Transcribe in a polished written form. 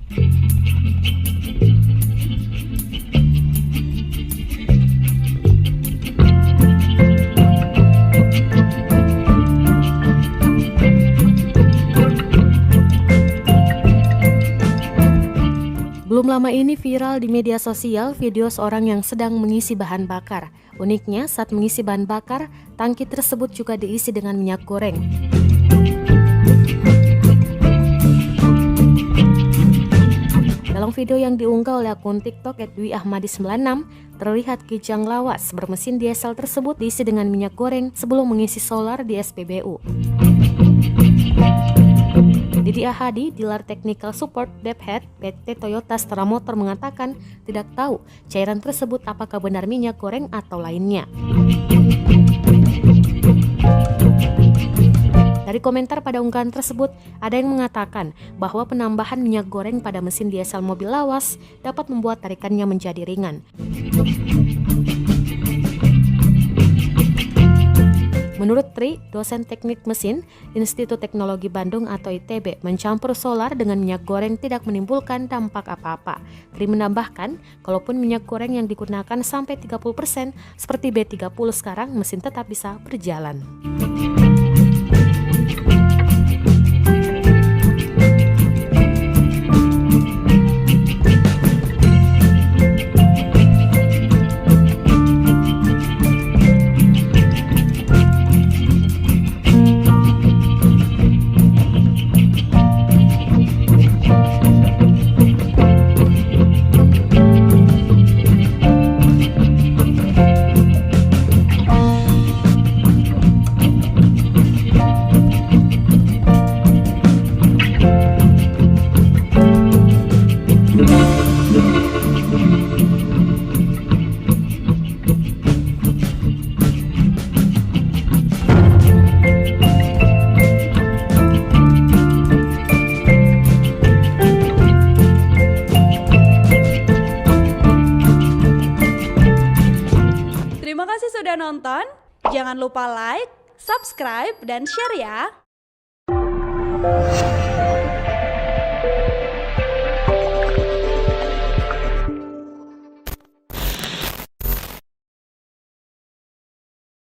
Belum lama ini viral di media sosial video seorang yang sedang mengisi bahan bakar. Uniknya, saat mengisi bahan bakar, tangki tersebut juga diisi dengan minyak goreng. Dalam video yang diunggah oleh akun TikTok @dwi_ahmadi96, terlihat kijang lawas bermesin diesel tersebut diisi dengan minyak goreng sebelum mengisi solar di SPBU. Didi Ahadi, Dealer Technical Support Dephead PT Toyota Astra Motor mengatakan tidak tahu cairan tersebut apakah benar minyak goreng atau lainnya. Dari komentar pada unggahan tersebut, ada yang mengatakan bahwa penambahan minyak goreng pada mesin diesel mobil lawas dapat membuat tarikannya menjadi ringan. Menurut Tri, dosen teknik mesin Institut Teknologi Bandung atau ITB, mencampur solar dengan minyak goreng tidak menimbulkan dampak apa-apa. Tri menambahkan, kalaupun minyak goreng yang digunakan sampai 30% seperti B30 sekarang, mesin tetap bisa berjalan. Terima kasih sudah nonton. Jangan lupa like, subscribe, dan share ya.